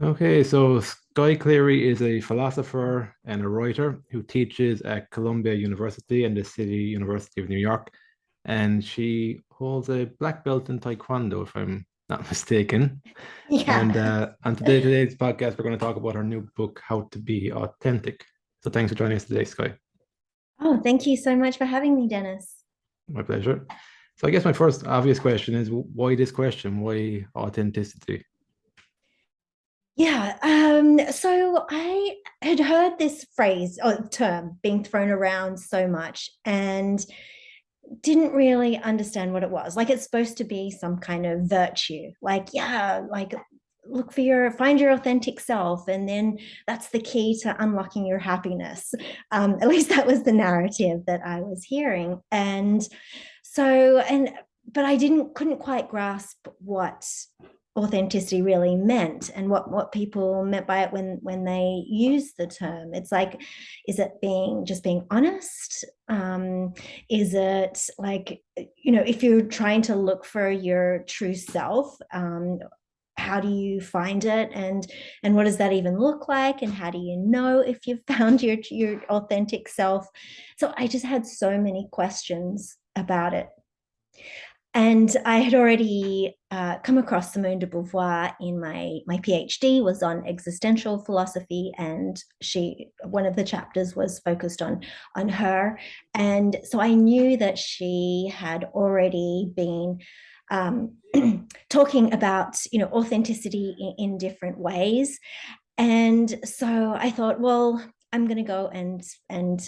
Okay, so Skye Cleary is a philosopher and a writer who teaches at Columbia University and the City University of New York. And she holds a black belt in Taekwondo, if I'm not mistaken. And Yeah. on today's podcast, we're going to talk about her new book, How to Be Authentic. So thanks for joining us today, Skye. Oh, thank you so much for having me, Dennis. My pleasure. So I guess my first obvious question is why this question? Why authenticity? Yeah, so I had heard this phrase or term being thrown around so much and didn't really understand what it was. Like it's supposed to be some kind of virtue. Like, yeah, like find your authentic self, and then that's the key to unlocking your happiness. At least that was the narrative that I was hearing. But I couldn't quite grasp what authenticity really meant and what people meant by it when they use the term. It's like, is it being honest? Is it like, if you're trying to look for your true self, how do you find it, and what does that even look like, and how do you know if you've found your authentic self? So I just had so many questions about it. And I had already come across Simone de Beauvoir in my PhD, was on existential philosophy, and one of the chapters was focused on her, and so I knew that she had already been um, talking about authenticity in different ways. And so I thought, well, I'm going to go and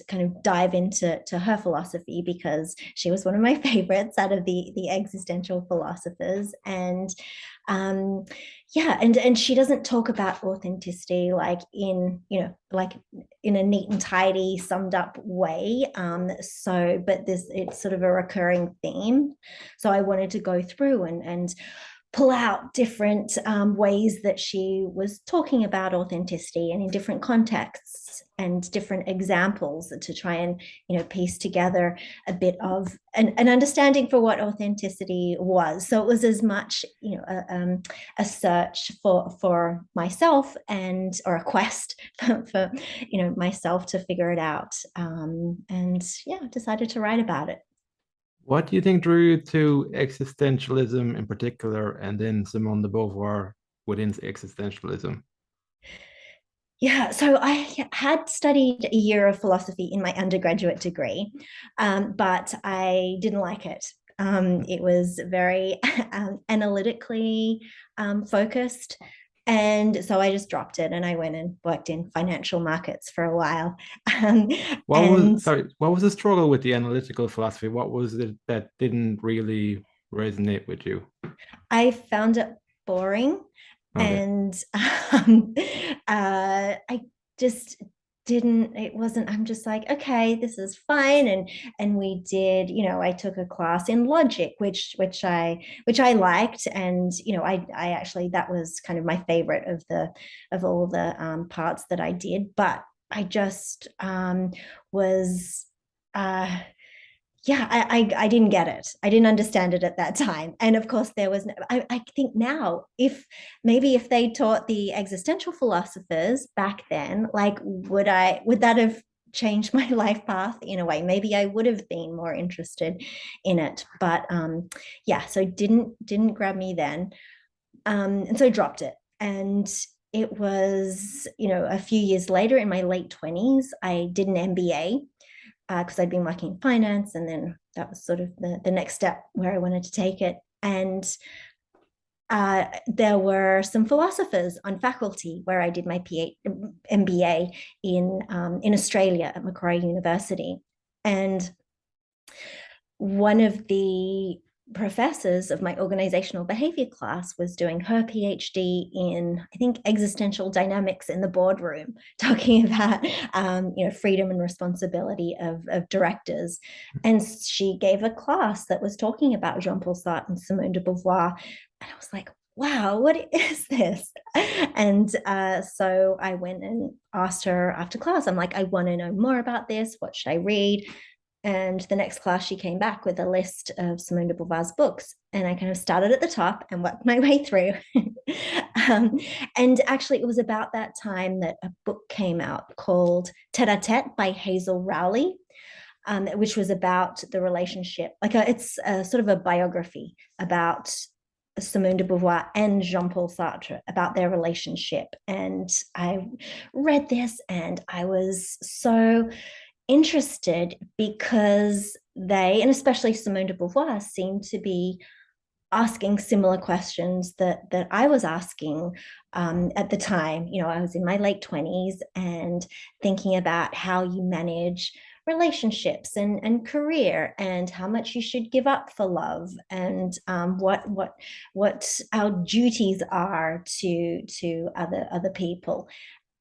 kind of dive into her philosophy, because she was one of my favorites out of the existential philosophers. And yeah, and she doesn't talk about authenticity like in a neat and tidy summed up way. But this it's sort of a recurring theme. So I wanted to go through and pull out different ways that she was talking about authenticity, and in different contexts and different examples, to try and piece together a bit of an understanding for what authenticity was. So it was as much a search for myself, or a quest for myself to figure it out, and yeah, decided to write about it. What do you think drew you to existentialism in particular, and then Simone de Beauvoir within existentialism? Yeah, so I had studied a year of philosophy in my undergraduate degree, but I didn't like it. It was very analytically focused. And so I just dropped it and I went and worked in financial markets for a while. Um, and What was the struggle with the analytical philosophy? What was it that didn't really resonate with you? I found it boring, Okay. and I just didn't it wasn't I'm just like, okay, this is fine. And we did, I took a class in logic, which I liked. And I actually, that was kind of my favorite of all the parts that I did. But I just was uh yeah, I didn't get it. I didn't understand it at that time. And of course, there was, I think now, if they taught the existential philosophers back then, like, would that have changed my life path in a way? Maybe I would have been more interested in it. But yeah, so didn't grab me then. And so I dropped it. And it was, a few years later, in my late 20s, I did an MBA, because I'd been working in finance, and then that was sort of the next step where I wanted to take it. And there were some philosophers on faculty where I did my MBA in Australia at Macquarie University. And one of the professors of my organizational behavior class was doing her PhD in, I think, existential dynamics in the boardroom, talking about freedom and responsibility of directors. And she gave a class that was talking about Jean-Paul Sartre and Simone de Beauvoir, and I was like, wow, what is this? And so I went and asked her after class. I'm like, I want to know more about this. What should I read? And the next class, she came back with a list of Simone de Beauvoir's books. And I kind of started at the top and worked my way through. um, and actually, it was about that time that a book came out called Tête à Tête by Hazel Rowley, which was about the relationship. It's sort of a biography about Simone de Beauvoir and Jean-Paul Sartre, about their relationship. And I read this and I was so interested because they, and especially Simone de Beauvoir, seemed to be asking similar questions that I was asking at the time. You know, I was in my late 20s and thinking about how you manage relationships and career, and how much you should give up for love, and what our duties are to other people.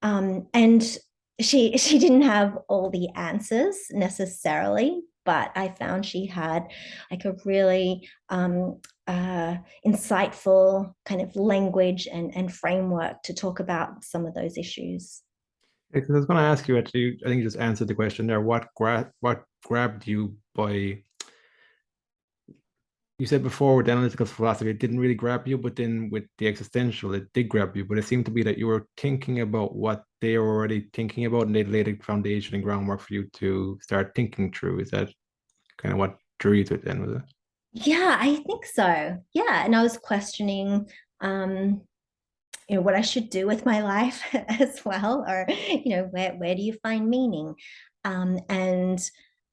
And she didn't have all the answers necessarily, but I found she had like a really insightful kind of language and framework to talk about some of those issues. Because I was going to ask you actually, I think you just answered the question there. What grabbed you by, you said before with the analytical philosophy, it didn't really grab you, but then with the existential, it did grab you. But it seemed to be that you were thinking about what they were already thinking about, and they laid a foundation and groundwork for you to start thinking through. Is that kind of what drew you to it then, was it? Yeah, I think so. Yeah, and I was questioning what I should do with my life as well, or where do you find meaning? And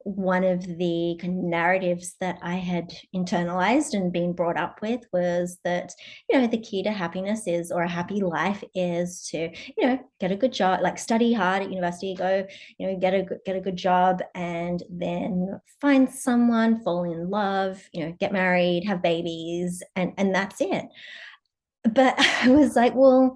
one of the kind of narratives that I had internalized and been brought up with was that the key to happiness is, or a happy life is, to get a good job, like study hard at university, go get a good job, and then find someone, fall in love, get married, have babies, and that's it. But I was like, well,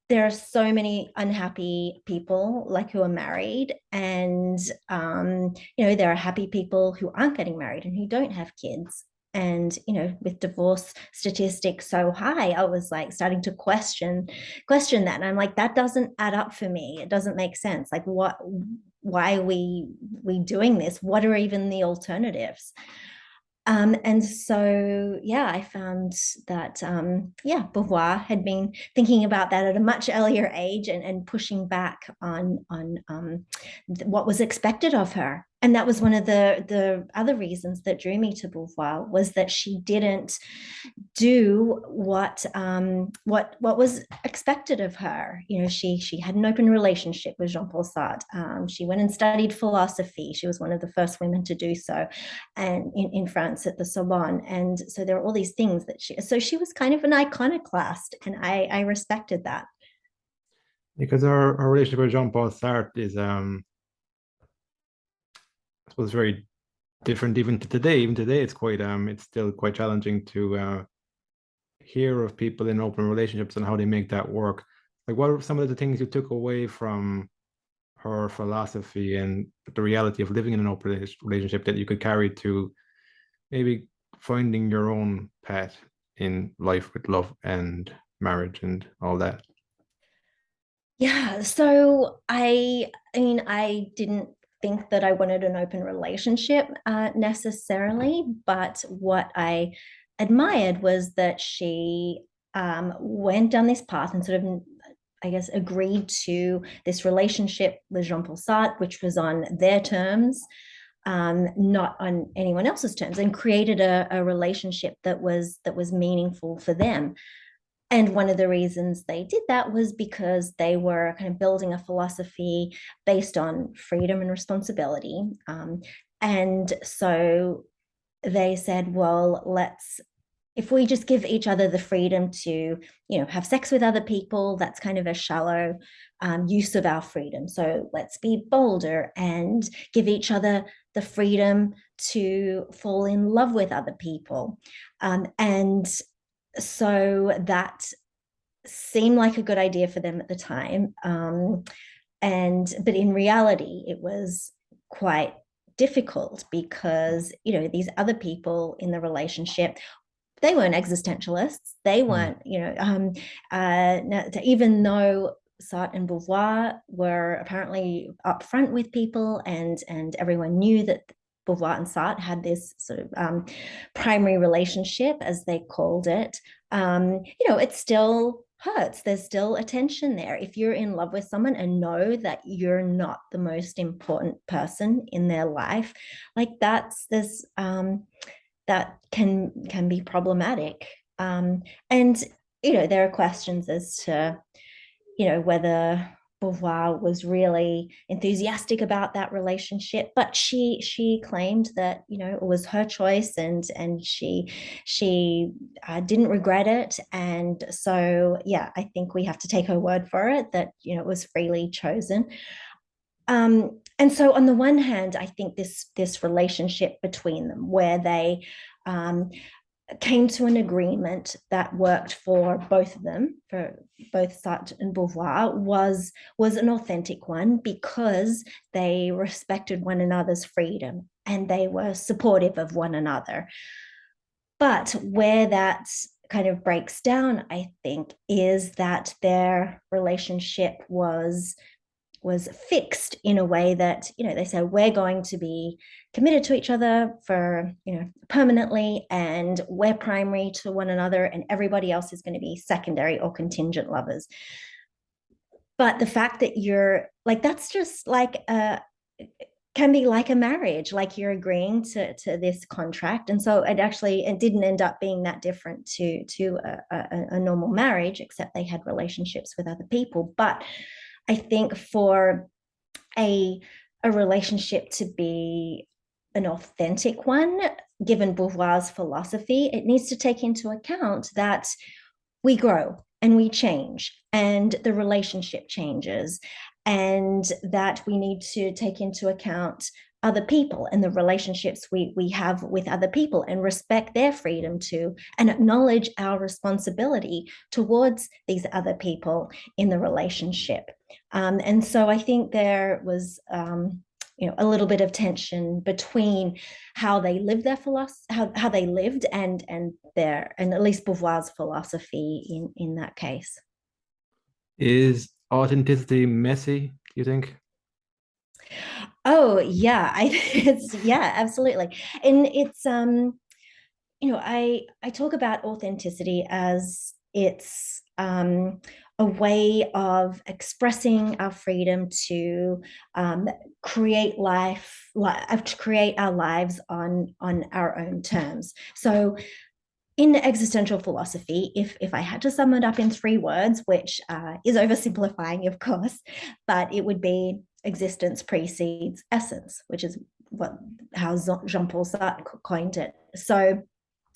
there are so many unhappy people like who are married, and there are happy people who aren't getting married and who don't have kids. And with divorce statistics so high, I was like starting to question that, and I'm like, that doesn't add up for me. It doesn't make sense. Like, why are we doing this? What are even the alternatives? And so, yeah, I found that, Beauvoir had been thinking about that at a much earlier age, and pushing back on what was expected of her. And that was one of the other reasons that drew me to Beauvoir, was that she didn't do what was expected of her. She had an open relationship with Jean-Paul Sartre. She went and studied philosophy. She was one of the first women to do so, and in France at the Sorbonne. And so there are all these things that she was kind of an iconoclast, and I respected that. Because our relationship with Jean-Paul Sartre is, I suppose, very different even to today. Even today, it's still quite challenging to hear of people in open relationships and how they make that work. Like, what are some of the things you took away from her philosophy and the reality of living in an open relationship that you could carry to maybe finding your own path in life with love and marriage and all that? Yeah, so I mean, I didn't think that I wanted an open relationship necessarily, but what I admired was that she went down this path and sort of, I guess, agreed to this relationship with Jean-Paul Sartre, which was on their terms, not on anyone else's terms, and created a relationship that was meaningful for them. And one of the reasons they did that was because they were kind of building a philosophy based on freedom and responsibility. And so they said, well, if we just give each other the freedom to, have sex with other people, that's kind of a shallow use of our freedom. So let's be bolder and give each other the freedom to fall in love with other people. And so that seemed like a good idea for them at the time. But in reality, it was quite difficult because, these other people in the relationship, they weren't existentialists. They Hmm. weren't, even though Sartre and Beauvoir were apparently upfront with people, and everyone knew that Beauvoir and Sartre had this sort of primary relationship, as they called it, it still hurts. There's still a tension there. If you're in love with someone and know that you're not the most important person in their life, like that's this that can be problematic. And there are questions as to whether Beauvoir was really enthusiastic about that relationship, but she claimed that it was her choice, and she didn't regret it. And so yeah, I think we have to take her word for it that it was freely chosen. And so on the one hand, I think this relationship between them, where they came to an agreement that worked for both of them, for both Sartre and Beauvoir, was an authentic one, because they respected one another's freedom and they were supportive of one another. But where that kind of breaks down, I think, is that their relationship was fixed in a way that they said, we're going to be committed to each other for permanently, and we're primary to one another, and everybody else is going to be secondary or contingent lovers. But the fact that you're like, that's just like can be like a marriage, like you're agreeing to this contract. And so it didn't end up being that different to a normal marriage, except they had relationships with other people. But I think for a relationship to be an authentic one, given Beauvoir's philosophy, it needs to take into account that we grow and we change, and the relationship changes, and that we need to take into account other people and the relationships we have with other people, and respect their freedom to, and acknowledge our responsibility towards these other people in the relationship. And so I think there was a little bit of tension between how they lived their philosophy, how they lived, and at least Beauvoir's philosophy in that case. Is authenticity messy, do you think? Oh yeah, it's yeah, absolutely. And it's I talk about authenticity as it's a way of expressing our freedom to create to create our lives on our own terms. So in existential philosophy, if I had to sum it up in 3 words, which is oversimplifying, of course, but it would be existence precedes essence, which is how Jean-Paul Sartre coined it. So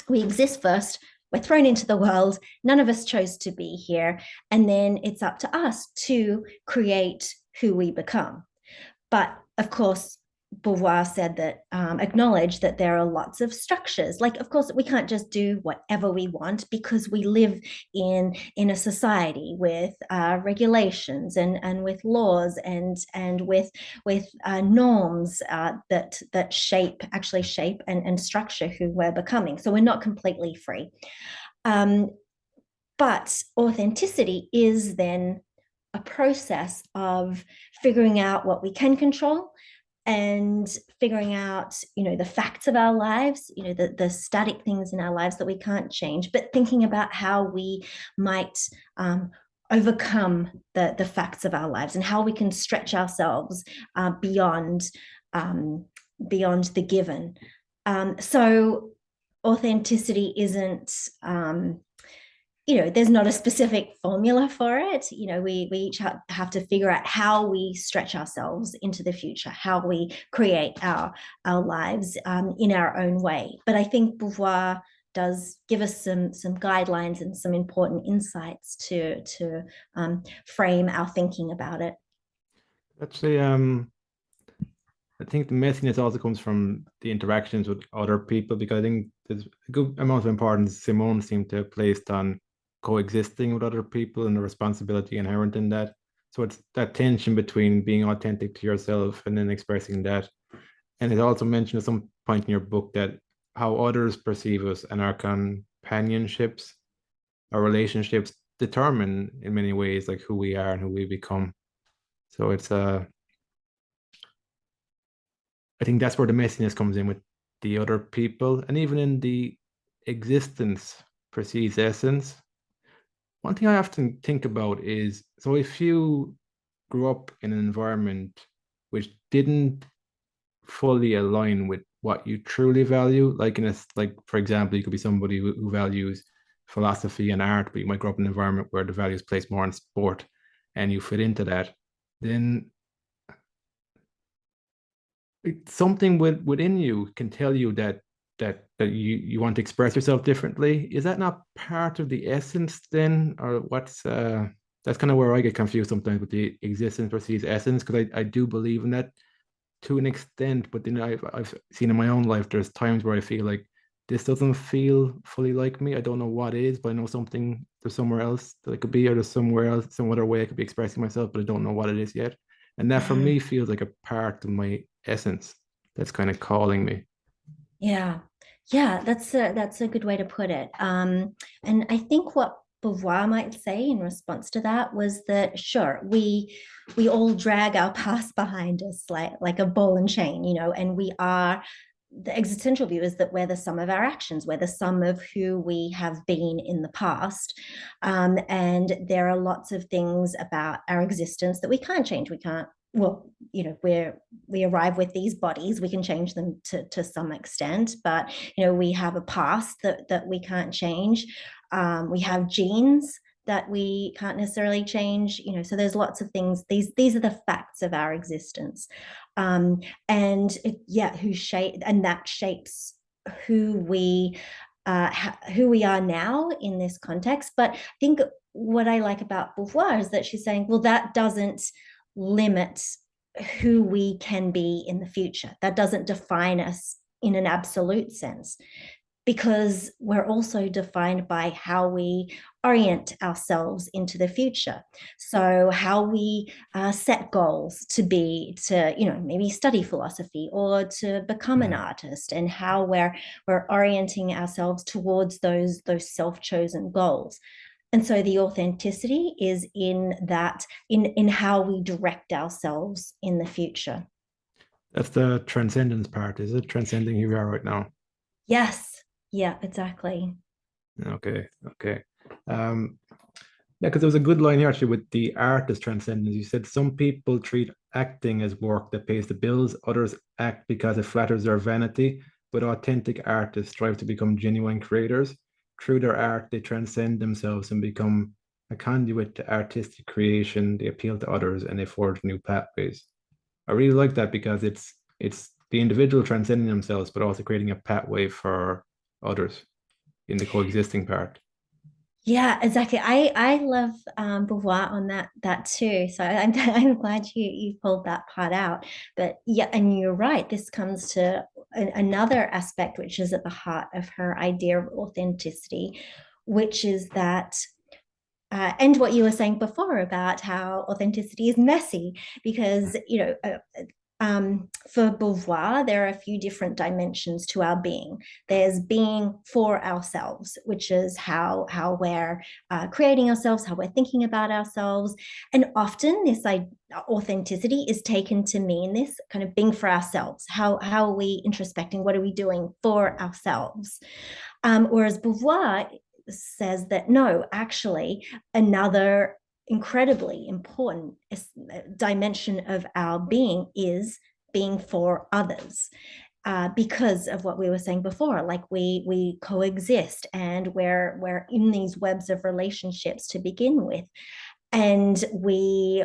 we exist first, we're thrown into the world, none of us chose to be here, and then it's up to us to create who we become. But of course, Beauvoir said that, acknowledged that there are lots of structures. Like, of course, we can't just do whatever we want, because we live in a society with regulations and with laws and with norms that actually shape and structure who we're becoming. So we're not completely free. But authenticity is then a process of figuring out what we can control, and figuring out the facts of our lives, the static things in our lives that we can't change, but thinking about how we might overcome the facts of our lives, and how we can stretch ourselves beyond the given. So authenticity isn't there's not a specific formula for it. We each have to figure out how we stretch ourselves into the future, how we create our lives in our own way. But I think Beauvoir does give us some guidelines and some important insights to frame our thinking about it. Actually, I think the messiness also comes from the interactions with other people, because I think there's a good amount of importance Simone seemed to have placed on coexisting with other people and the responsibility inherent in that. So it's that tension between being authentic to yourself and then expressing that. And it also mentioned at some point in your book that how others perceive us and our companionships, our relationships determine in many ways like who we are and who we become. So it's I think that's where the messiness comes in with the other people, and even in the existence precedes essence. One thing I often think about is, so if you grew up in an environment which didn't fully align with what you truly value, like like for example, you could be somebody who values philosophy and art, but you might grow up in an environment where the values place more on sport, and you fit into that, then something within you can tell you that you want to express yourself differently. Is that not part of the essence then, or what's that's kind of where I get confused sometimes with the existence versus essence, because I do believe in that to an extent, but then I've seen in my own life there's times where I feel like this doesn't feel fully like me. I don't know what it is, but I know something there's somewhere else that I could be, or there's somewhere else, some other way I could be expressing myself, but I don't know what it is yet. And that for me feels like a part of my essence that's kind of calling me. Yeah, yeah, that's a good way to put it. And I think what Beauvoir might say in response to that was that sure, we all drag our past behind us like a ball and chain, you know, and we are the existential view is that we're the sum of our actions, we're the sum of who we have been in the past. And there are lots of things about our existence that we can't change. We can't, well, you know, we arrive with these bodies, we can change them to some extent, but you know, we have a past that we can't change. We have genes that we can't necessarily change, you know, so there's lots of things. These are the facts of our existence. And yeah, who shape, and that shapes who we who we are now in this context. But I think what I like about Beauvoir is that she's saying, well, that doesn't limit who we can be in the future. That doesn't define us in an absolute sense, because we're also defined by how we orient ourselves into the future. So how we set goals to you know, maybe study philosophy or to become an Mm. artist, and how we're orienting ourselves towards those self-chosen goals. And so the authenticity is in that, in how we direct ourselves in the future. That's the transcendence part, is it? Transcending who we are right now. Yes, yeah, exactly. Okay, okay. Um, yeah, because there was a good line here actually with the artist transcendence. You said some people treat acting as work that pays the bills, others act because it flatters their vanity, but authentic artists strive to become genuine creators. Through their art, they transcend themselves and become a conduit to artistic creation. They appeal to others and they forge new pathways. I really like that because it's the individual transcending themselves, but also creating a pathway for others in the coexisting part. Yeah, exactly. I love Beauvoir on that too. So I'm glad you pulled that part out. But yeah, and you're right. This comes to another aspect which is at the heart of her idea of authenticity, which is that and what you were saying before about how authenticity is messy, because you know, for Beauvoir, there are a few different dimensions to our being. There's being for ourselves, which is how we're creating ourselves, how we're thinking about ourselves, and often this authenticity is taken to mean this kind of being for ourselves. How are we introspecting? What are we doing for ourselves? Whereas Beauvoir says that no, actually, another incredibly important dimension of our being is being for others. Because of what we were saying before, like we coexist and we're in these webs of relationships to begin with, and we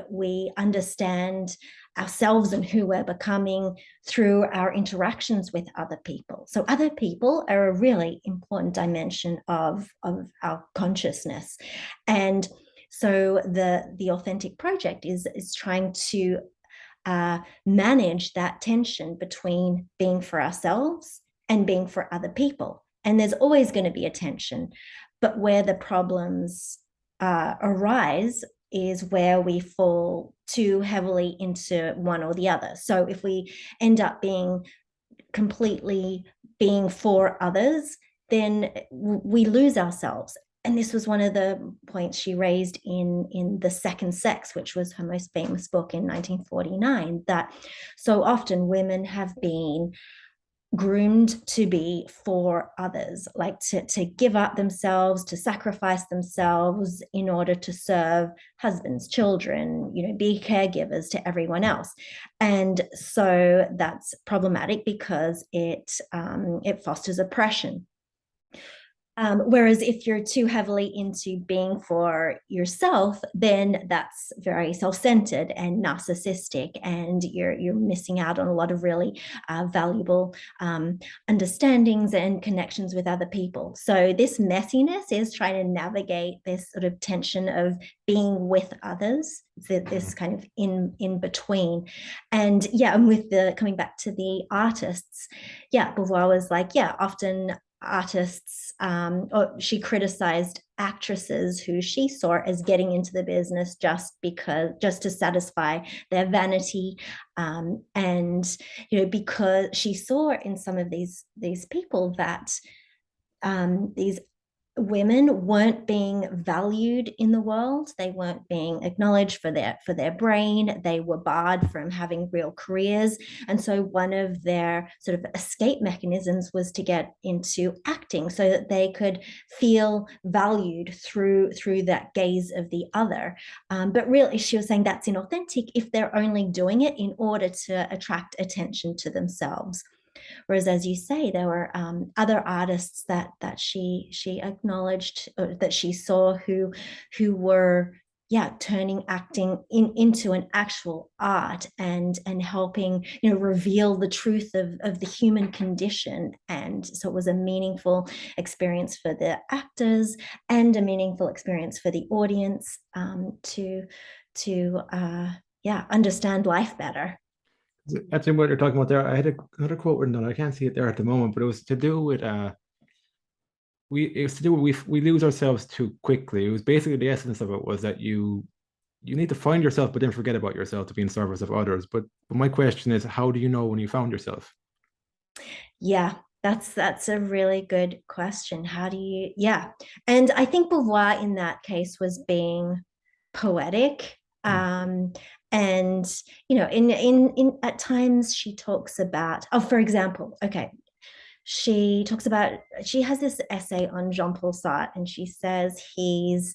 understand ourselves and who we're becoming through our interactions with other people. So other people are a really important dimension of our consciousness. And so the authentic project is trying to manage that tension between being for ourselves and being for other people. And there's always going to be a tension, but where the problems arise is where we fall too heavily into one or the other. So if we end up being completely being for others, then we lose ourselves. and this was one of the points she raised in The Second Sex, which was her most famous book in 1949, that so often women have been groomed to be for others, like to give up themselves, to sacrifice themselves in order to serve husbands, children, be caregivers to everyone else. And so that's problematic because it fosters oppression. Whereas if you're too heavily into being for yourself, then that's very self-centered and narcissistic, and you're missing out on a lot of really valuable understandings and connections with other people. So this messiness is trying to navigate this sort of tension of being with others, this kind of in between. And yeah, and with the coming back to the artists, yeah, Beauvoir was like, yeah, often artists, or she criticized actresses who she saw as getting into the business just to satisfy their vanity, and because she saw in some of these people that these women weren't being valued in the world. They weren't being acknowledged for their brain. They were barred from having real careers. And so one of their sort of escape mechanisms was to get into acting so that they could feel valued through that gaze of the other. But really, she was saying that's inauthentic if they're only doing it in order to attract attention to themselves. Whereas, as you say, there were other artists that she acknowledged, or that she saw, who were, yeah, turning acting into an actual art, and helping reveal the truth of the human condition. And so it was a meaningful experience for the actors and a meaningful experience for the audience, to yeah, understand life better. Actually, what you're talking about there, I had another quote written down. I can't see it there at the moment, but it was to do with we lose ourselves too quickly. It was basically the essence of it was that you need to find yourself, but then forget about yourself to be in service of others. But my question is, how do you know when you found yourself? Yeah, that's a really good question. How do you, yeah. And I think Beauvoir in that case was being poetic. Hmm. And in at times she talks about, oh, for example, okay, she has this essay on Jean-Paul Sartre, and she says he's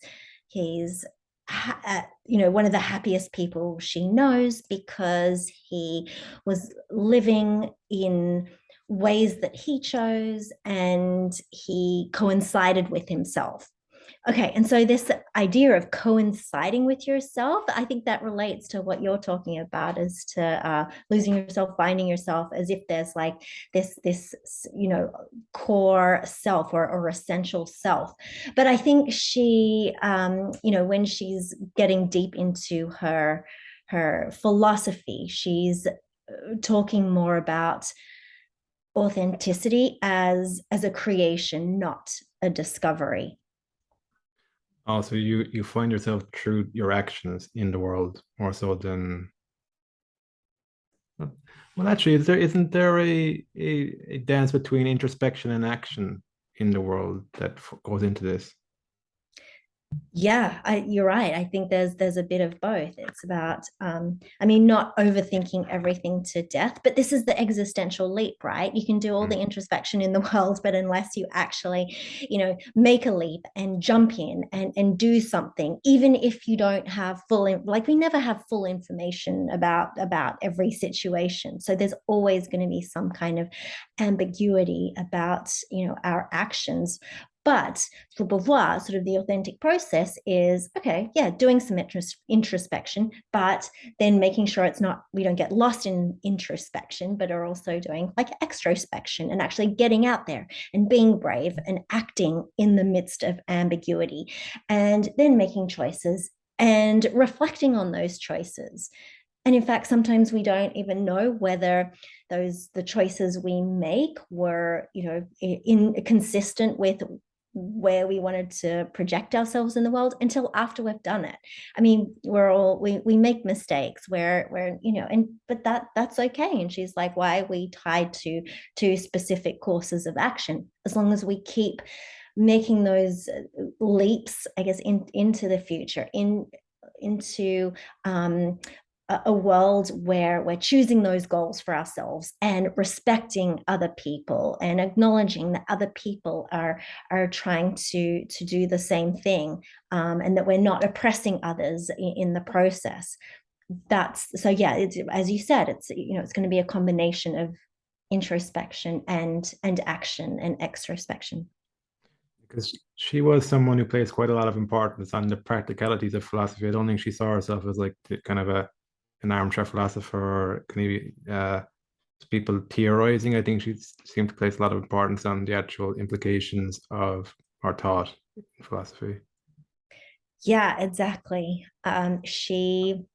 one of the happiest people she knows because he was living in ways that he chose, and he coincided with himself. Okay, and so this idea of coinciding with yourself, I think that relates to what you're talking about, as to losing yourself, finding yourself, as if there's like this core self, or essential self. But I think she, when she's getting deep into her philosophy, she's talking more about authenticity as a creation, not a discovery. Also, you find yourself through your actions in the world more so than well, actually, isn't there a dance between introspection and action in the world that goes into this? Yeah, you're right. I think there's a bit of both. It's about, I mean, not overthinking everything to death, but this is the existential leap, right? You can do all Mm. the introspection in the world, but unless you actually, make a leap and jump in and do something, even if you don't have like we never have full information about every situation. So there's always going to be some kind of ambiguity about, our actions. But for Beauvoir, sort of the authentic process is, okay, yeah, doing some introspection, but then making sure we don't get lost in introspection, but are also doing like extrospection and actually getting out there and being brave and acting in the midst of ambiguity, and then making choices and reflecting on those choices. And in fact, sometimes we don't even know whether the choices we make were, consistent with where we wanted to project ourselves in the world until after we've done it. I mean, we make mistakes where and but that's okay. And she's like, why are we tied to specific courses of action? As long as we keep making those leaps, I guess, into the future, into a world where we're choosing those goals for ourselves and respecting other people and acknowledging that other people are trying to do the same thing, and that we're not oppressing others in the process. That's so yeah, it's, as you said, it's, it's going to be a combination of introspection and action and extrospection. Because she was someone who placed quite a lot of importance on the practicalities of philosophy. I don't think she saw herself as like kind of an armchair philosopher or kind of people theorizing. I think she seemed to place a lot of importance on the actual implications of our thought in philosophy. Yeah, exactly. She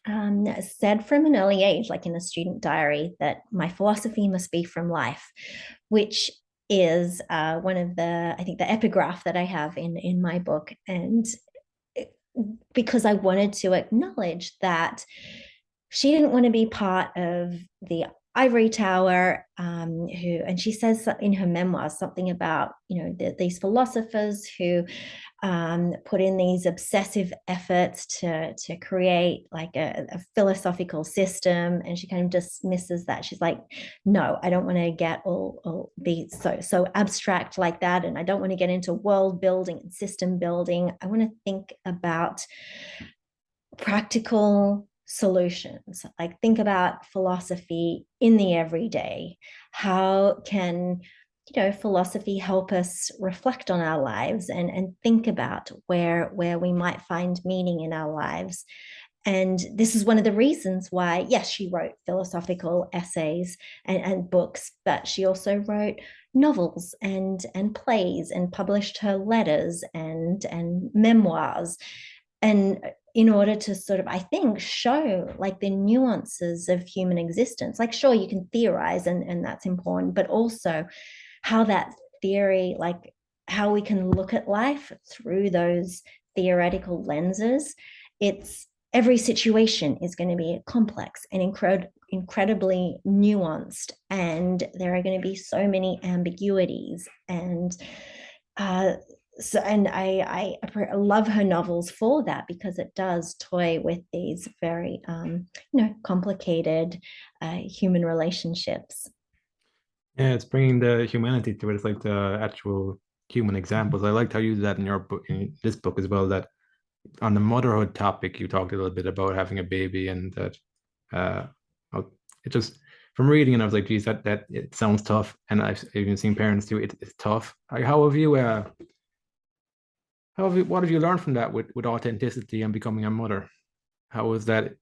said from an early age, like in a student diary, that my philosophy must be from life, which is one of the, I think, the epigraph that I have in my book. And because I wanted to acknowledge that she didn't want to be part of the ivory tower, and she says in her memoirs something about, these philosophers who put in these obsessive efforts to create like a philosophical system, and she kind of dismisses that. She's like, no, I don't want to get all be so abstract like that, and I don't want to get into world building and system building. I want to think about practical solutions. Like, think about philosophy in the everyday. How can, philosophy help us reflect on our lives and think about where we might find meaning in our lives? And this is one of the reasons why, yes, she wrote philosophical essays and books, but she also wrote novels and plays and published her letters and memoirs. And in order to sort of, I think, show like the nuances of human existence. Like, sure, you can theorize, and that's important, but also how that theory, like how we can look at life through those theoretical lenses. It's every situation is going to be complex and incredibly nuanced, and there are going to be so many ambiguities. And uh, so, and I love her novels for that, because it does toy with these very complicated human relationships. Yeah, it's bringing the humanity to it. It's like the actual human examples. I liked how you did that in your book, in this book as well. That on the motherhood topic, you talked a little bit about having a baby, and that uh, it just from reading it, I was like, geez, that it sounds tough, and I've even seen parents do it. It's tough. Like, what have you learned from that with authenticity and becoming a mother? How has that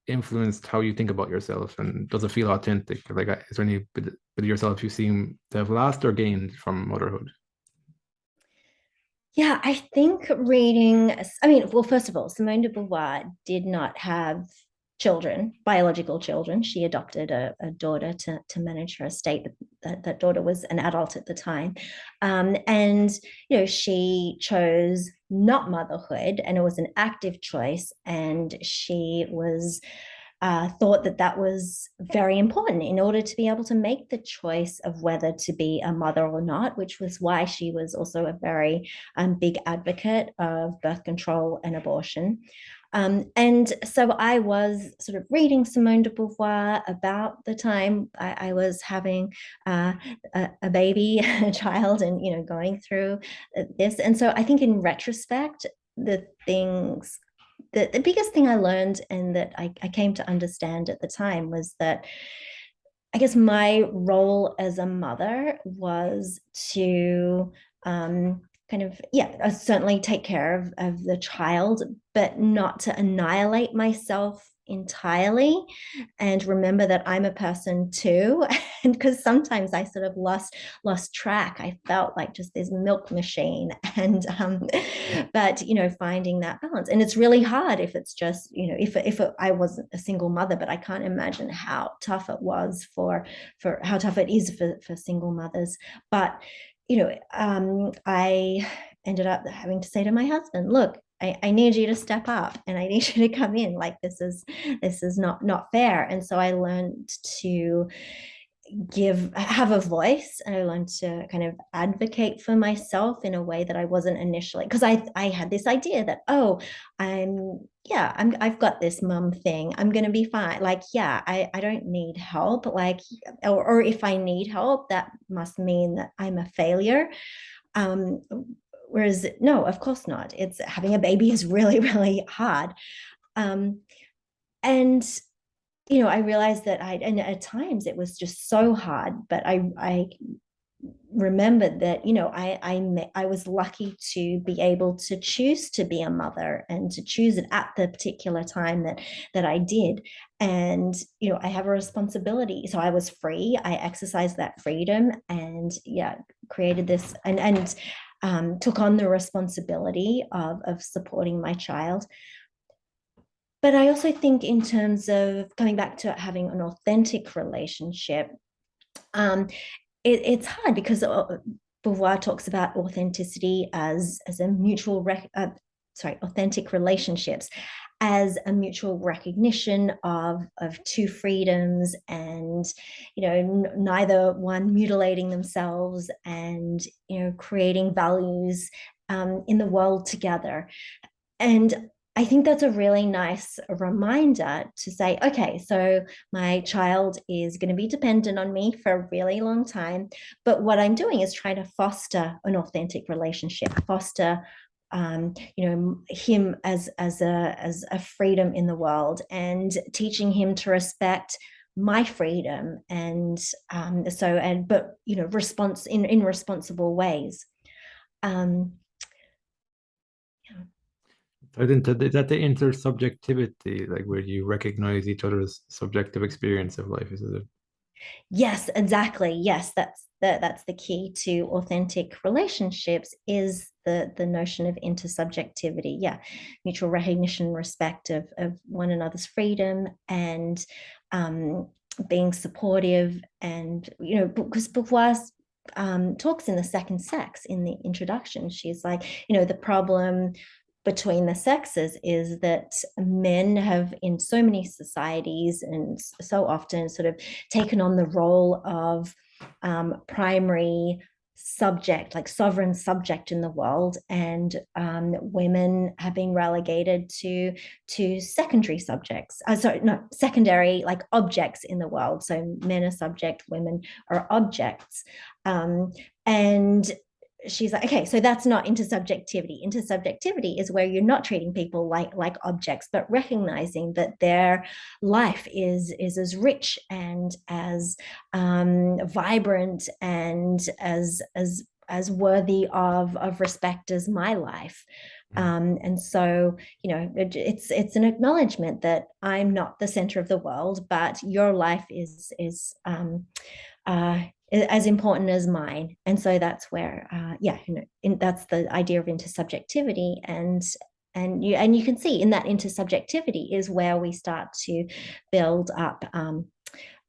influenced how you think about yourself, and does it feel authentic? Like, is there any bit of yourself you seem to have lost or gained from motherhood? Yeah, I think reading, I mean, well, first of all, Simone de Beauvoir did not have children, biological children. She adopted a daughter to manage her estate. That daughter was an adult at the time. And, she chose not motherhood, and it was an active choice. And she was thought that that was very important in order to be able to make the choice of whether to be a mother or not, which was why she was also a very big advocate of birth control and abortion. And so I was sort of reading Simone de Beauvoir about the time I was having a baby, a child, and going through this. And so I think in retrospect, the biggest thing I learned, and that I came to understand at the time, was that I guess my role as a mother was to kind of, yeah, certainly take care of the child, but not to annihilate myself entirely, and remember that I'm a person too. And because sometimes I sort of lost track, I felt like just this milk machine. And but finding that balance, and it's really hard if it's just, if I wasn't a single mother, but I can't imagine how tough it was for how tough it is for single mothers. But I ended up having to say to my husband, look, I need you to step up, and I need you to come in. Like, this is not fair. And so I learned to have a voice, and I learned to kind of advocate for myself in a way that I wasn't initially, because I had this idea that, oh, I've got this mum thing, I'm gonna be fine, like, yeah, I don't need help, like, or if I need help, that must mean that I'm a failure. um Whereas no, of course not. It's having a baby is really, really hard. um and I realized that and at times it was just so hard, but I remembered that, I was lucky to be able to choose to be a mother and to choose it at the particular time that I did. And I have a responsibility, so I was free, I exercised that freedom, and yeah, created this, and took on the responsibility of supporting my child. But I also think, in terms of coming back to having an authentic relationship, um, it's hard because Beauvoir talks about authenticity as a authentic relationships as a mutual recognition of two freedoms, and neither one mutilating themselves, and creating values in the world together. And I think that's a really nice reminder to say, okay, so my child is going to be dependent on me for a really long time. But what I'm doing is trying to foster an authentic relationship, foster him as a freedom in the world, and teaching him to respect my freedom, and but response in responsible ways. um yeah. I think that is that the intersubjectivity, like where you recognize each other's subjective experience of life, is it? Yes, exactly. Yes, that's the key to authentic relationships, is the notion of intersubjectivity. Yeah, mutual recognition, respect of one another's freedom, and um, being supportive. And because Beauvoir talks in The Second Sex in the introduction, she's like, the problem between the sexes is that men have, in so many societies and so often, sort of taken on the role of primary subject, like sovereign subject in the world, and women have been relegated to secondary subjects. Sorry, no, secondary, like, objects in the world. So men are subject, women are objects. And she's like, okay, so that's not intersubjectivity. Intersubjectivity is where you're not treating people like objects, but recognizing that their life is as rich and as vibrant and as worthy of respect as my life. And so, it's an acknowledgement that I'm not the center of the world, but your life uh, as important as mine. And so that's where, that's the idea of intersubjectivity. And you can see in that intersubjectivity is where we start to build up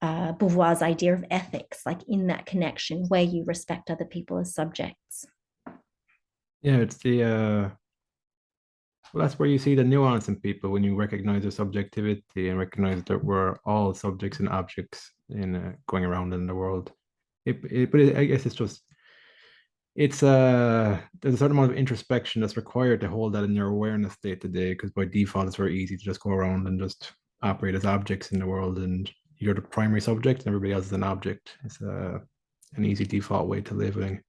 Beauvoir's idea of ethics, like in that connection where you respect other people as subjects. Yeah, it's the well, that's where you see the nuance in people when you recognize their subjectivity and recognize that we're all subjects and objects in going around in the world. I guess there's a certain amount of introspection that's required to hold that in your awareness day to day, because by default it's very easy to just go around and just operate as objects in the world, and you're the primary subject and everybody else is an object. It's an easy default way to live, I think.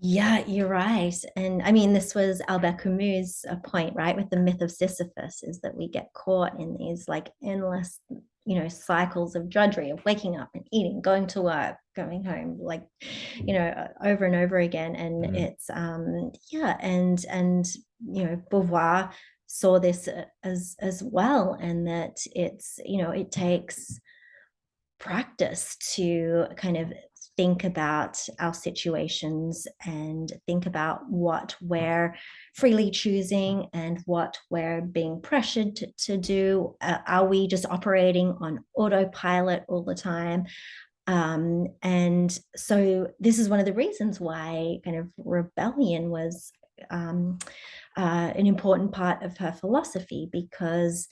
Yeah, you're right. And I mean, this was Albert Camus' point, right? With the myth of Sisyphus, is that we get caught in these, like, endless, cycles of drudgery, of waking up and eating, going to work, going home, like, over and over again. And Mm. it's, yeah. And Beauvoir saw this as well. And that it takes practice to kind of think about our situations and think about what we're freely choosing and what we're being pressured to do. Are we just operating on autopilot all the time? And so this is one of the reasons why kind of rebellion was an important part of her philosophy, because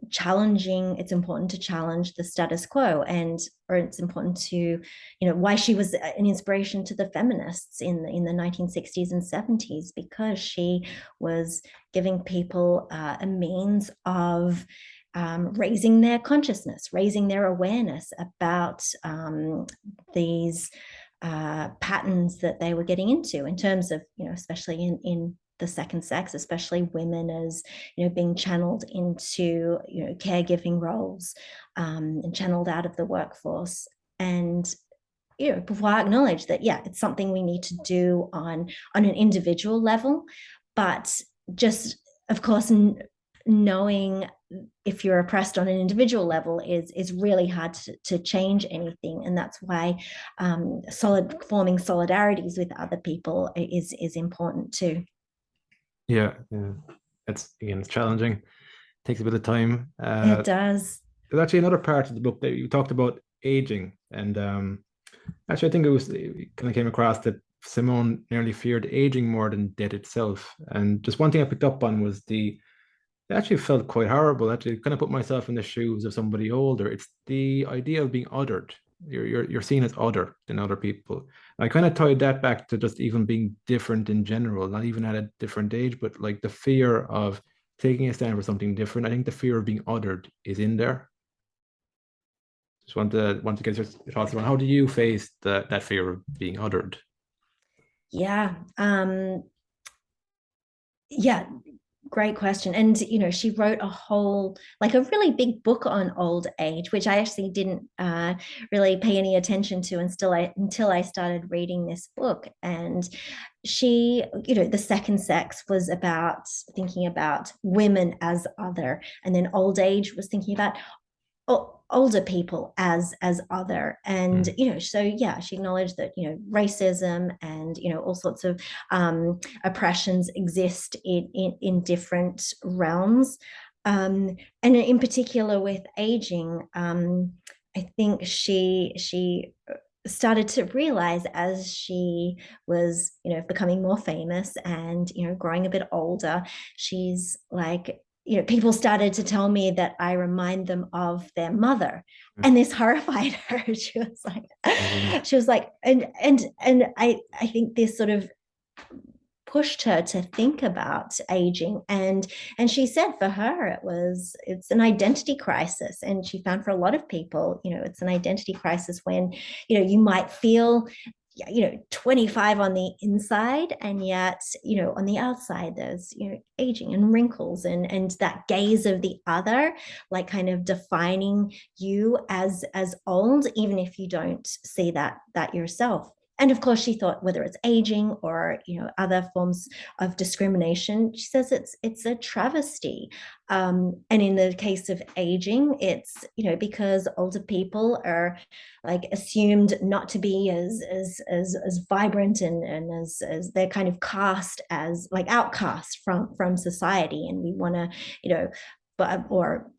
challenging, it's important to challenge the status quo, and or it's important to, why she was an inspiration to the feminists in the 1960s and 70s, because she was giving people a means of raising their consciousness, raising their awareness about these patterns that they were getting into, in terms of, especially in the second sex, especially women as, being channeled into, caregiving roles, and channeled out of the workforce. And, Beauvoir acknowledged that, yeah, it's something we need to do on an individual level, but just, of course, knowing if you're oppressed on an individual level is really hard to change anything. And that's why forming solidarities with other people is important too. Yeah, yeah. It's challenging. Takes a bit of time. It does. There's actually another part of the book that you talked about aging, and actually, I think it kind of came across that Simone nearly feared aging more than death itself. And just one thing I picked up on was it actually felt quite horrible. Actually, kind of put myself in the shoes of somebody older. It's the idea of being othered. You're seen as other than other people. I kind of tied that back to just even being different in general, not even at a different age, but like the fear of taking a stand for something different. I think the fear of being othered is in there. Just want to get your thoughts on how do you face that fear of being othered? Yeah. Yeah, great question. And she wrote a really big book on old age, which I actually didn't really pay any attention to until I started reading this book. And she, the second sex was about thinking about women as other, and then old age was thinking about older people as other. And so yeah, she acknowledged that racism and all sorts of oppressions exist in different realms, and in particular with aging. I think she started to realize, as she was becoming more famous and growing a bit older, she's like, people started to tell me that I remind them of their mother. And this horrified her. She was like, and I think this sort of pushed her to think about aging. And she said for her it's an identity crisis. And she found for a lot of people, it's an identity crisis when you might feel 25 on the inside, and yet on the outside there's aging and wrinkles, and that gaze of the other, like kind of defining you as old, even if you don't see that yourself. And of course, she thought, whether it's aging or other forms of discrimination, she says it's a travesty. And in the case of aging, it's because older people are like assumed not to be as vibrant, and as they're kind of cast as like outcasts from society, and we want to but or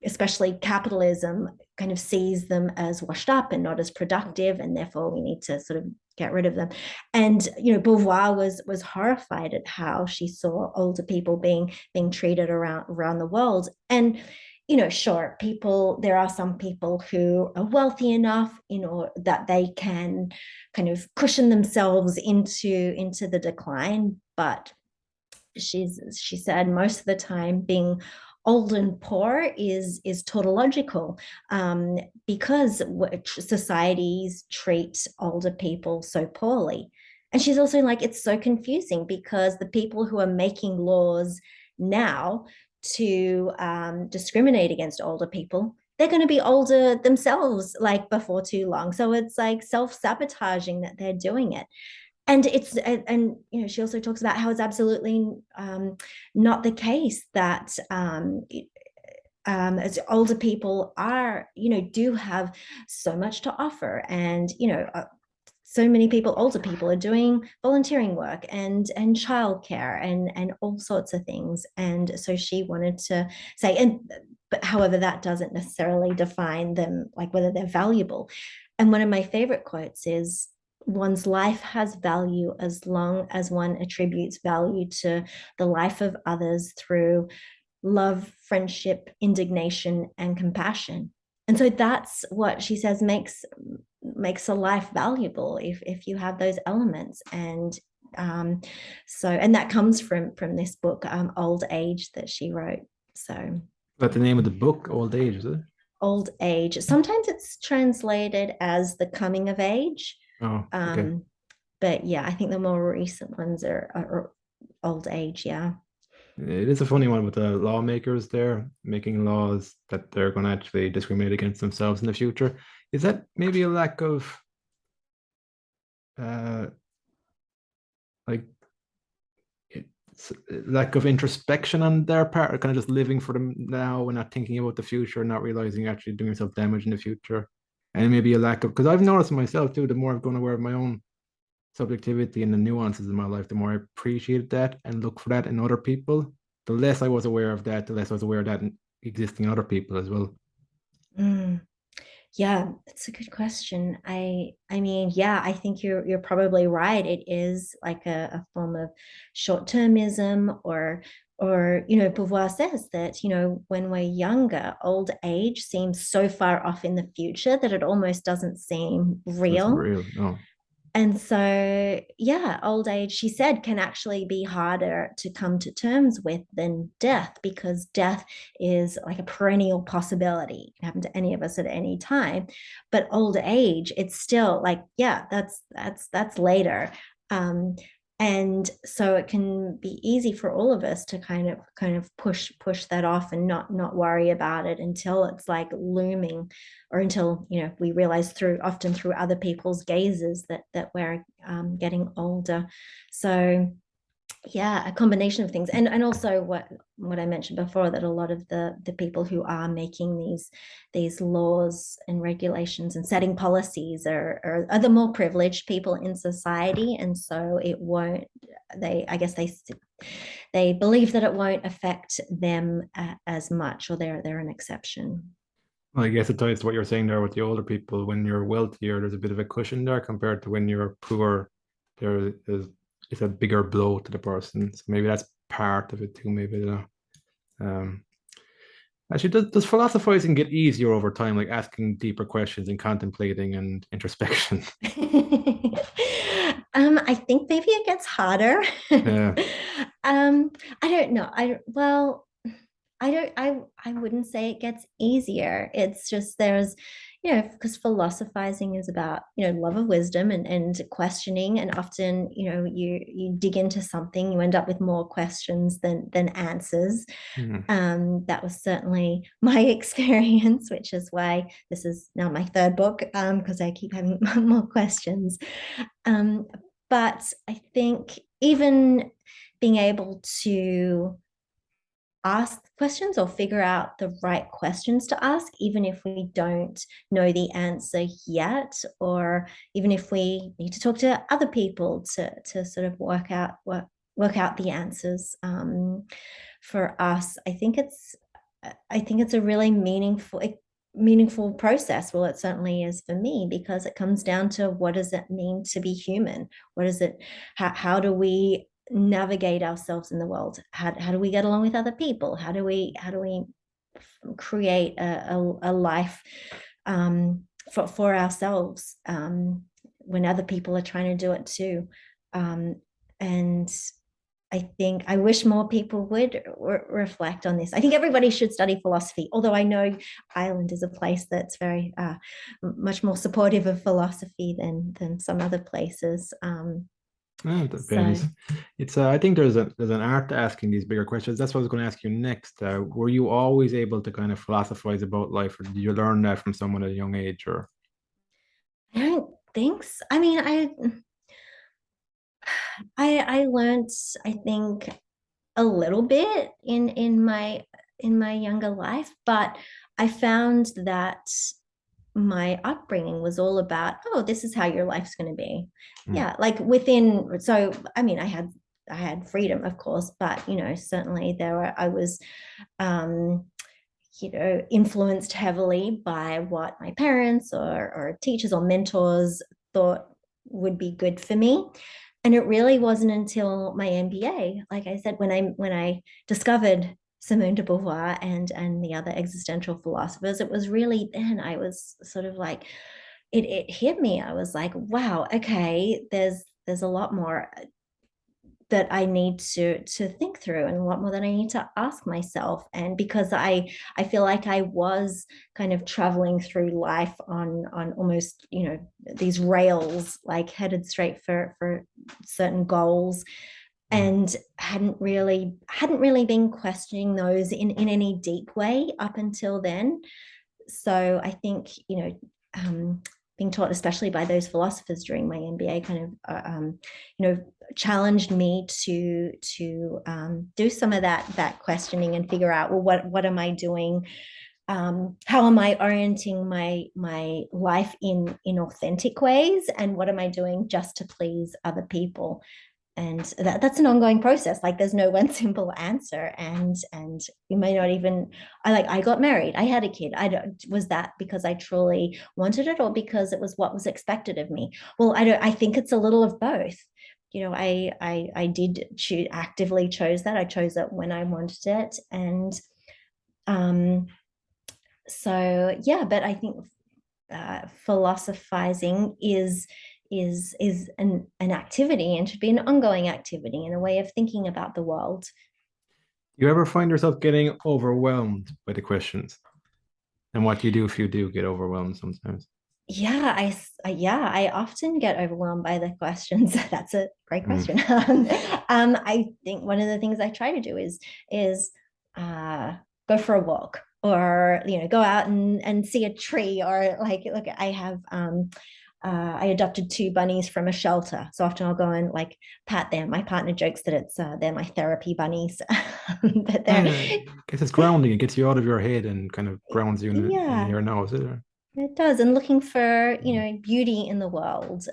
especially capitalism kind of sees them as washed up and not as productive, and therefore we need to sort of get rid of them. And Beauvoir was horrified at how she saw older people being treated around the world. And sure, there are some people who are wealthy enough that they can kind of cushion themselves into the decline, but she said most of the time being old and poor is tautological, because societies treat older people so poorly. And she's also like, it's so confusing because the people who are making laws now to discriminate against older people, they're going to be older themselves like before too long. So it's like self-sabotaging that they're doing it. And she also talks about how it's absolutely not the case that as older people are do have so much to offer, and so many older people are doing volunteering work and childcare and all sorts of things. And so she wanted to say, but however, that doesn't necessarily define them, like whether they're valuable. And one of my favorite quotes is, one's life has value as long as one attributes value to the life of others through love, friendship, indignation, and compassion. And so that's what she says makes a life valuable if you have those elements. And and that comes from this book, Old Age, that she wrote. So But the name of the book, Old Age, is it? Old Age. Sometimes it's translated as The Coming of Age. Oh, okay. Um, but yeah, I think the more recent ones are Old Age. Yeah. It is a funny one with the lawmakers there making laws that they're going to actually discriminate against themselves in the future. Is that maybe a lack of uh like lack of introspection on their part, or kind of just living for them now and not thinking about the future, not realizing you're actually doing yourself damage in the future? And maybe a lack of, because I've noticed myself too, the more I've gone aware of my own subjectivity and the nuances in my life, the more I appreciate that and look for that in other people. The less I was aware of that, the less I was aware of that existing in other people as well. Mm. Yeah, that's a good question. I mean, yeah, I think you're probably right. It is like a form of short-termism, or Beauvoir says that, when we're younger, old age seems so far off in the future that it almost doesn't seem That's real. real. No. And so, yeah, old age, she said, can actually be harder to come to terms with than death, because death is like a perennial possibility. It can happen to any of us at any time. But old age, it's still like, yeah, that's later. Um, and so it can be easy for all of us to kind of push that off and not worry about it until it's like looming, or until we realize often through other people's gazes that we're getting older. So yeah, a combination of things, and also what I mentioned before, that a lot of the people who are making these laws and regulations and setting policies are the more privileged people in society, and so it won't they I guess they believe that it won't affect them as much, or they're an exception. Well, I guess it ties to what you're saying there with the older people. When you're wealthier, there's a bit of a cushion there compared to when you're poor. There is it's a bigger blow to the person. So maybe that's part of it too. Maybe you know. Um, Actually, does philosophizing get easier over time, like asking deeper questions and contemplating and introspection? I think maybe it gets harder. Yeah. I don't know. I don't I wouldn't say it gets easier. It's just there's, because philosophizing is about, love of wisdom and questioning, and often, you dig into something, you end up with more questions than answers. Mhm. That was certainly my experience, which is why this is now my third book, because I keep having more questions. Um, but I think even being able to ask questions or figure out the right questions to ask, even if we don't know the answer yet, or even if we need to talk to other people to sort of work out the answers, for us. I think it's a really meaningful process. Well, it certainly is for me, because it comes down to, what does it mean to be human? What is it? How do we navigate ourselves in the world? How do we get along with other people? How do we create a life, for ourselves, when other people are trying to do it too? And I think I wish more people would reflect on this. I think everybody should study philosophy, although I know Ireland is a place that's very much more supportive of philosophy than some other places. It So depends. It's I think there's an art to asking these bigger questions. That's what I was going to ask you next. Were you always able to kind of philosophize about life, or did you learn that from someone at a young age? Or I don't think so. I mean, I learned, I think, a little bit in my younger life, but I found that my upbringing was all about, oh, this is how your life's going to be. hmm. Yeah, like within, so I mean, I had freedom, of course, but certainly I was um influenced heavily by what my parents or teachers or mentors thought would be good for me. And it really wasn't until my MBA, like I said, when I discovered Simone de Beauvoir and the other existential philosophers, it was really then I was sort of like, it hit me. I was like, wow, okay, there's a lot more that I need to think through, and a lot more that I need to ask myself. And because I feel like I was kind of traveling through life on almost, these rails, like headed straight for certain goals, Mm. and hadn't really been questioning those in any deep way up until then. So I think, being taught, especially by those philosophers during my MBA, kind of, challenged me to do some of that questioning and figure out, well, what am I doing? How am I orienting my life in authentic ways, and what am I doing just to please other people? And that's an ongoing process. Like, there's no one simple answer. And you may not even, I got married, I had a kid. I don't Was that because I truly wanted it, or because it was what was expected of me? Well, I think it's a little of both. I did actively chose that. I chose it when I wanted it. And um so yeah, but I think philosophizing is an activity, and should be an ongoing activity, and a way of thinking about the world. You ever find yourself getting overwhelmed by the questions? And what do you do if you do get overwhelmed sometimes? Yeah, I often get overwhelmed by the questions. That's a great Mm. question. I think one of the things I try to do is uh, go for a walk, or go out and see a tree, or like, look, I adopted two bunnies from a shelter. So often I'll go and like pat them. My partner jokes that they're my therapy bunnies. But Oh, they're, yeah, I guess it's grounding. It gets you out of your head and kind of grounds you in yeah, here now, is it? it does. And looking for, Mm. beauty in the world,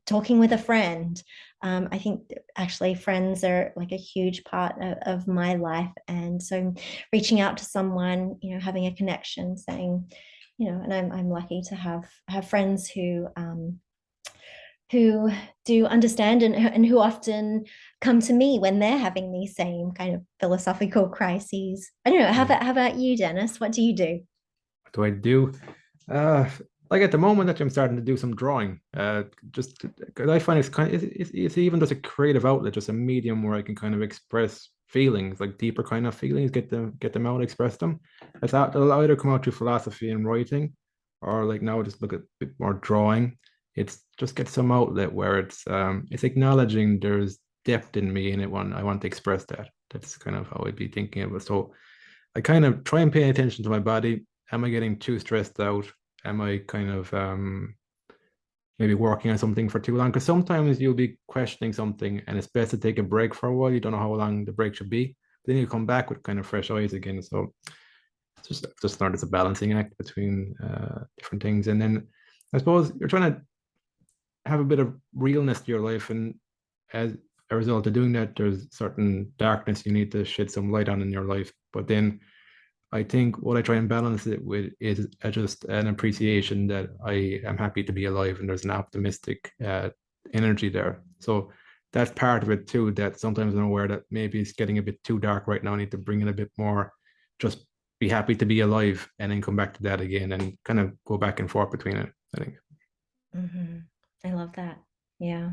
talking with a friend. I think actually friends are like a huge part of my life. And so reaching out to someone, having a connection, saying, and I'm lucky to have friends who do understand, and who often come to me when they're having these same kind of philosophical crises. I don't know. How Mm. about how about you, Dennis? What do you do? What do I do? Uh, like at the moment that I'm starting to do some drawing. Just 'cause I find it's kind of it's even just a creative outlet, just a medium where I can kind of express feelings, like deeper kind of feelings, get them out, express them. It'll either come out through philosophy and writing, or like now just look at a bit more drawing. It's just get some outlet where it's acknowledging there's depth in me and I want to express that. That's kind of how I'd be thinking of it. So I kind of try and pay attention to my body. Am I getting too stressed out? Am I kind of maybe working on something for too long? Because sometimes you'll be questioning something and it's best to take a break for a while. You don't know how long the break should be. Then you come back with kind of fresh eyes again. So it's just learned it's a balancing act between different things. And then I suppose you're trying to have a bit of realness to your life. And as a result of doing that, there's certain darkness you need to shed some light on in your life. But then I think what I try and balance it with is just an appreciation that I am happy to be alive and there's an optimistic energy there. So that's part of it too, that sometimes I'm aware that maybe it's getting a bit too dark right now. I need to bring in a bit more, just be happy to be alive and then come back to that again and kind of go back and forth between it, I think. Hmm. I love that. Yeah.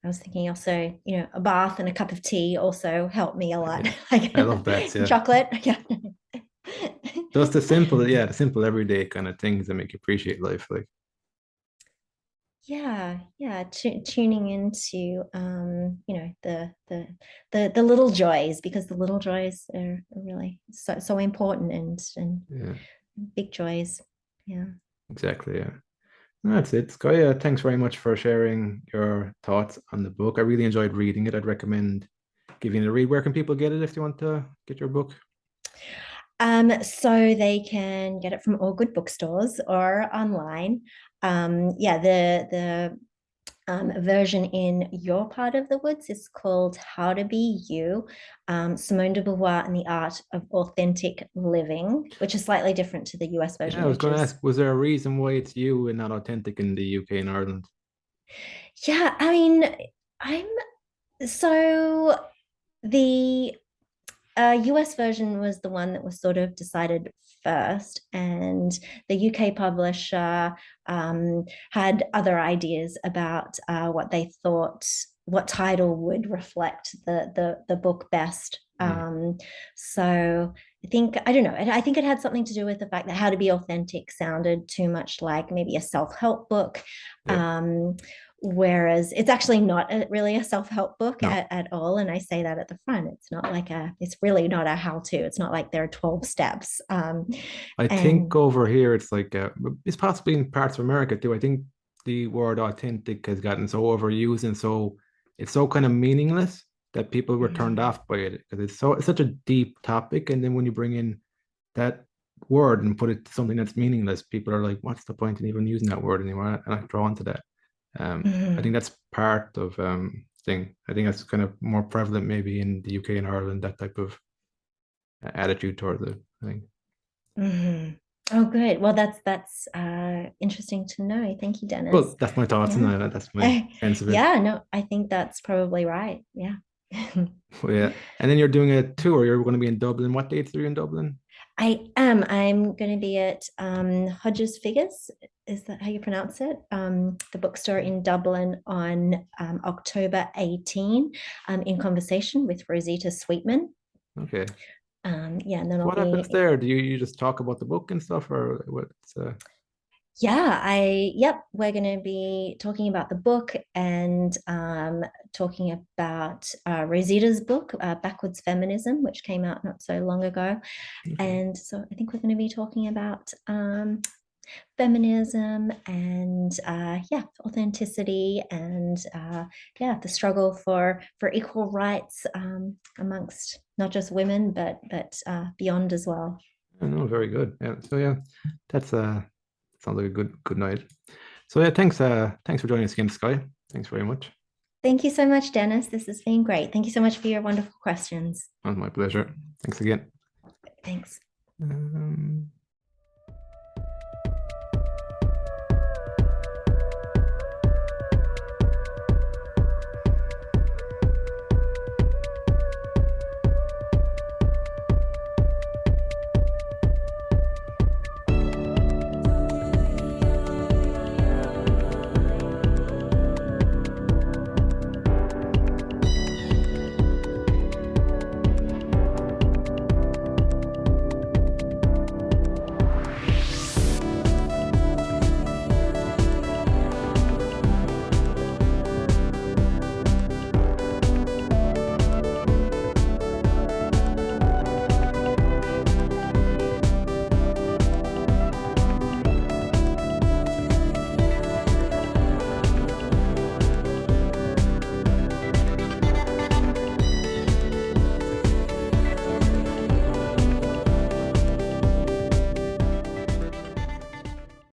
I was thinking also, a bath and a cup of tea also help me a lot. Yeah. Like I love that. Yeah. chocolate. Yeah. Just the simple, yeah, the simple everyday kind of things that make you appreciate life. Like, Yeah, yeah. Tuning into, the little joys, because the little joys are really so important, and yeah, big joys. Yeah. exactly. Yeah. That's it. Skye, thanks very much for sharing your thoughts on the book. I really enjoyed reading it. I'd recommend giving it a read. Where can people get it if they want to get your book? So they can get it from all good bookstores or online. Yeah, the version in your part of the woods is called How to Be You, Simone de Beauvoir and the Art of Authentic Living, which is slightly different to the US Yeah, I version, was which going to is, ask, was there a reason why it's you and not authentic in the UK and Ireland? Yeah, I mean, I'm so the US version was the one that was sort of decided first, and the UK publisher had other ideas about what they thought what title would reflect the book best. Mm, So I think I don't know. I think it had something to do with the fact that How to Be Authentic sounded too much like maybe a self-help book. yeah. Um, Whereas it's actually not really a self-help book No. at all, and I say that at the front. It's really not a how-to. It's not like there are 12 steps. I think And over here it's like it's possibly in parts of America too. I think the word authentic has gotten so overused and so it's so kind of meaningless that people were turned mm, off by it because it's such a deep topic. And then when you bring in that word and put it to something that's meaningless, people are like, what's the point in even using that word anymore? And I'm drawn to that. I think mm, that's part of thing. I think that's kind of more prevalent maybe in the UK and Ireland, that type of attitude towards it. I think. mm. Oh, good. Well, that's interesting to know. Thank you, Well, Dennis. that's my thoughts, and Yeah. that's my sense of it. Yeah, no, I think that's probably right. Yeah. Well, yeah, and then you're doing a tour. You're going to be in Dublin. What dates are you in Dublin? I am. I'm going to be at Hodges Figures. Is that how you pronounce it? The bookstore in Dublin on October 18, in conversation with Rosita Sweetman. Okay. Yeah, and then So I'll what happens be, there? Do you just talk about the book and stuff, or what's yeah, yep, we're going to be talking about the book and talking about Rosita's book, Backwards Feminism, which came out not so long ago. okay? And so I think we're going to be talking about feminism and yeah, authenticity and yeah, the struggle for equal rights amongst not just women but beyond as well. I know, very good. Yeah. So yeah, that's sounds like a good night. So yeah, thanks for joining us again, Sky. Thanks very much. Thank you so much, Dennis. This has been great. Thank you so much for your wonderful questions. My pleasure. Thanks again. Thanks. Um,